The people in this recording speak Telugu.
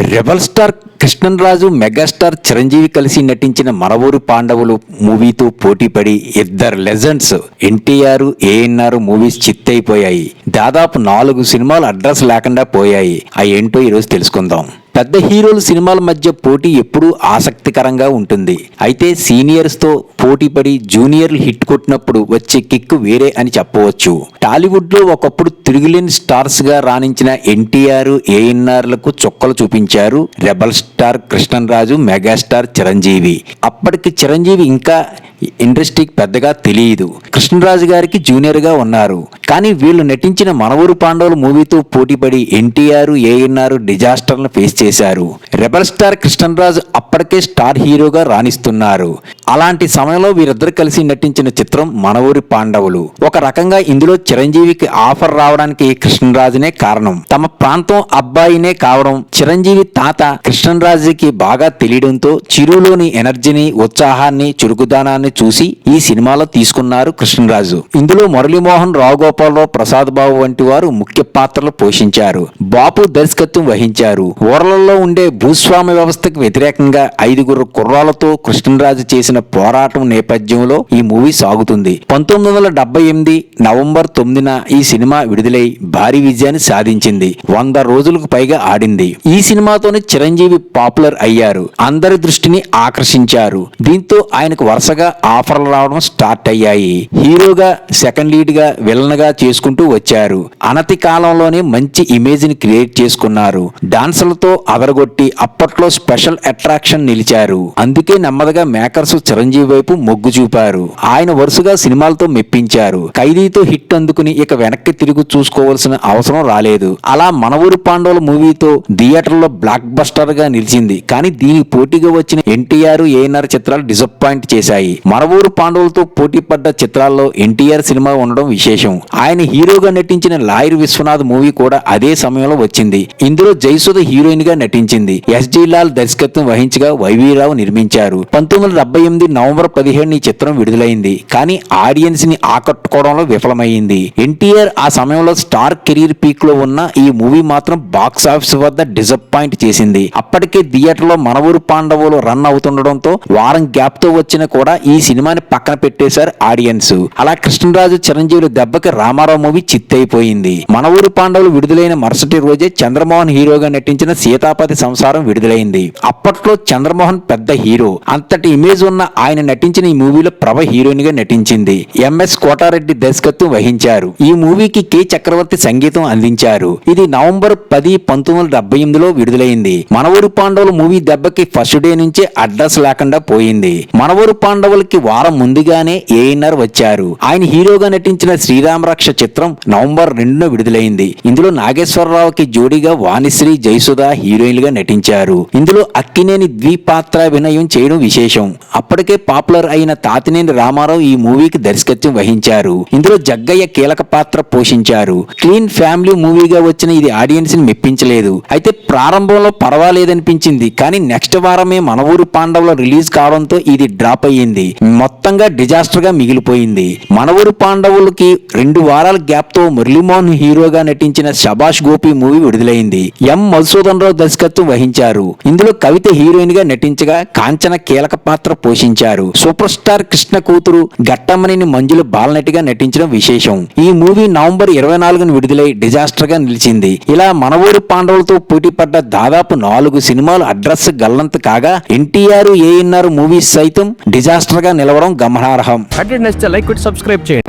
Rebel star Krishnaraju, megastar Chiranjeevi కలిసి నటించిన మన ఊరు పాండవులు మూవీతో పోటీపడి ఇద్దరు లెజెండ్స్ ఎన్టీఆర్, ఏఎన్ఆర్ మూవీస్ చిత్తైపోయాయి. దాదాపు 4 సినిమాలు అడ్రస్ లేకుండా పోయాయి. ఏంటో ఈరోజు తెలుసుకుందాం. పెద్ద హీరోల సినిమాల మధ్య పోటీ ఎప్పుడూ ఆసక్తికరంగా ఉంటుంది. అయితే సీనియర్స్తో పోటీపడి జూనియర్లు హిట్ కొట్టినప్పుడు వచ్చే కిక్ వేరే అని చెప్పవచ్చు. టాలీవుడ్లో ఒకప్పుడు తిరుగులేని స్టార్స్గా రాణించిన ఎన్టీఆర్, ఏఎన్ఆర్లకు చుక్కలు చూపించారు rebel star Krishnaraju, megastar Chiranjeevi. అప్పటికి చిరంజీవి ఇంకా ఇండస్ట్రీకి పెద్దగా తెలియదు. కృష్ణరాజు గారికి జూనియర్గా ఉన్నారు. కానీ వీళ్ళు నటించిన మన ఊరు పాండవులు మూవీతో పోటీపడి ఎన్టీఆర్, ఏఎన్ఆర్ డిజాస్టర్లను ఫేస్ చేశారు. రెబల్ స్టార్ కృష్ణరాజు అప్పటికే స్టార్ హీరోగా రాణిస్తున్నారు. అలాంటి సమయంలో వీరిద్దరు కలిసి నటించిన చిత్రం మన ఊరి పాండవులు. ఒక రకంగా ఇందులో చిరంజీవికి ఆఫర్ రావడానికి కృష్ణరాజునే కారణం. తమ ప్రాంతం అబ్బాయినే కావడం చిరంజీవి తాత కృష్ణరాజుకి బాగా తెలియడంతో చిరులోని ఎనర్జీని, ఉత్సాహాన్ని, చురుకుదనాన్ని చూసి ఈ సినిమాలో తీసుకున్నారు కృష్ణరాజు. ఇందులో మురళీమోహన్, రావుగోపాలరావు, ప్రసాద్ బాబు వంటి వారు ముఖ్య పాత్రలు పోషించారు. బాపు దర్శకత్వం వహించారు. ఊర్లలో ఉండే భూస్వామ్య వ్యవస్థకు వ్యతిరేకంగా 5 కుర్రాలతో కృష్ణరాజు చేసిన పోరాటం నేపథ్యంలో ఈ మూవీ సాగుతుంది. 1978 నవంబర్ 9న ఈ సినిమా విడుదలై భారీ విజయాన్ని సాధించింది. 100 రోజులకు పైగా ఆడింది. ఈ సినిమాతోనే చిరంజీవి పాపులర్ అయ్యారు. అందరి దృష్టిని ఆకర్షించారు. దీంతో ఆయనకు వరుసగా ఆఫర్లు రావడం స్టార్ట్ అయ్యాయి. హీరోగా, సెకండ్ లీడ్ గా, విలన్ గా చేసుకుంటూ వచ్చారు. అనతి కాలంలోనే మంచి ఇమేజ్ ని క్రియేట్ చేసుకున్నారు. డాన్సులతో అదరగొట్టి అప్పట్లో స్పెషల్ అట్రాక్షన్ నిలిచారు. అందుకే నెమ్మదిగా మేకర్స్ చిరంజీవి వైపు మొగ్గు చూపారు. ఆయన వరుసగా సినిమాలతో మెప్పించారు. ఖైదీతో హిట్ అందుకుని ఇక వెనక్కి తిరిగి చూసుకోవాల్సిన అవసరం రాలేదు. అలా మన ఊరి పాండవుల మూవీతో థియేటర్లో బ్లాక్ బస్టర్ గా నిలిచింది. కానీ దీనికి పోటీగా వచ్చిన ఎన్టీఆర్, ఏఎన్ఆర్ చిత్రాలు డిసప్పాయింట్ చేశాయి. మన ఊరు పాండవులతో పోటీ పడ్డ చిత్రాల్లో ఎన్టీఆర్ సినిమా ఉండడం విశేషం. ఆయన హీరోగా నటించిన లాయర్ విశ్వనాథ్ మూవీ కూడా అదే సమయంలో వచ్చింది. ఇందులో జయసుధ హీరోయిన్ గా నటించింది. ఎస్జి లాల్ దర్శకత్వం వహించగా వైవీరావు నిర్మించారు. 1978 నవంబర్ 17 ఈ చిత్రం విడుదలైంది. కానీ ఆడియన్స్ ని ఆకట్టుకోవడంలో విఫలమైంది. ఎన్టీఆర్ ఆ సమయంలో స్టార్ కెరీర్ పీక్ లో ఉన్న ఈ మూవీ మాత్రం బాక్స్ ఆఫీస్ వద్ద డిసప్పాయింట్ చేసింది. అప్పటికే థియేటర్ లో మన ఊరు పాండవులు రన్ అవుతుండడంతో వారం గ్యాప్ తో వచ్చిన కూడా ఈ సినిమాని పక్కన పెట్టేశారు ఆడియన్స్. అలా కృష్ణరాజు, చిరంజీవుల దెబ్బకి రామారావు మూవీ చిత్తైపోయింది. మన ఊరు పాండవులు విడుదలైన మరుసటి రోజే చంద్రమోహన్ హీరోగా నటించిన సీతాపతి సంసారం విడుదలైంది. అప్పట్లో చంద్రమోహన్ పెద్ద హీరో. అంతటి ఇమేజ్ ఉన్న ఆయన నటించిన ఈ మూవీలో ప్రభ హీరోయిన్ గా నటించింది. ఎంఎస్ కోటారెడ్డి దర్శకత్వం వహించారు. ఈ మూవీకి కె చక్రవర్తి సంగీతం అందించారు. ఇది నవంబర్ 10, 1978లో విడుదలైంది. మన ఊరు పాండవులు మూవీ దెబ్బకి ఫస్ట్ డే నుంచే అడ్రస్ లేకుండా పోయింది. మన ఊరు పాండవులకి వారం ముందుగానే ఏఎన్ఆర్ వచ్చారు. ఆయన హీరోగా నటించిన శ్రీరామ రక్ష చిత్రం నవంబర్ 2న విడుదలైంది. ఇందులో నాగేశ్వరరావుకి జోడీగా వాణిశ్రీ, జయసుధ హీరోయిన్ గా నటించారు. ఇందులో అక్కినేని ద్విపాత్రాభినయం చేయడం విశేషం. అప్పటికే పాపులర్ అయిన తాతినేని రామారావు ఈ మూవీకి దర్శకత్వం వహించారు. ఇందులో జగ్గయ్య కీలక పాత్ర పోషించారు. క్లీన్ ఫ్యామిలీ మూవీగా వచ్చిన ఇది ఆడియన్స్ ని మెప్పించలేదు. అయితే ప్రారంభంలో పర్వాలేదనిపించింది. కానీ నెక్స్ట్ వారమే మన ఊరు పాండవులు రిలీజ్ కావడంతో ఇది డ్రాప్ అయ్యింది. మొత్తంగా డిజాస్టర్ గా మిగిలిపోయింది. మన ఊరు పాండవులకి 2 వారాల గ్యాప్ తో మురళీమోహన్ హీరోగా నటించిన శభాష్ గోపి మూవీ విడుదలైంది. ఎం మధుసూదన్ రావు దర్శకత్వం వహించారు. ఇందులో కవిత హీరోయిన్ గా నటించగా కాంచన కీలక పాత్ర పోషించారు. సూపర్ స్టార్ కృష్ణ కూతురు ఘట్టమనేని మంజుల బాలనటిగా నటించడం విశేషం. ఈ మూవీ నవంబర్ 24న విడుదలై డిజాస్టర్ గా నిలిచింది. ఇలా మన ఊరు పాండవులతో పోటీ పడ్డ దాదాపు 4 సినిమాలు అడ్రస్ గల్లంత కాగా ఎన్టీఆర్, ఏఎన్ఆర్ మూవీస్ సైతం డిజాస్టర్ గా నిలవడం గమనార్హం. లైక్, సబ్స్క్రైబ్ చేయండి.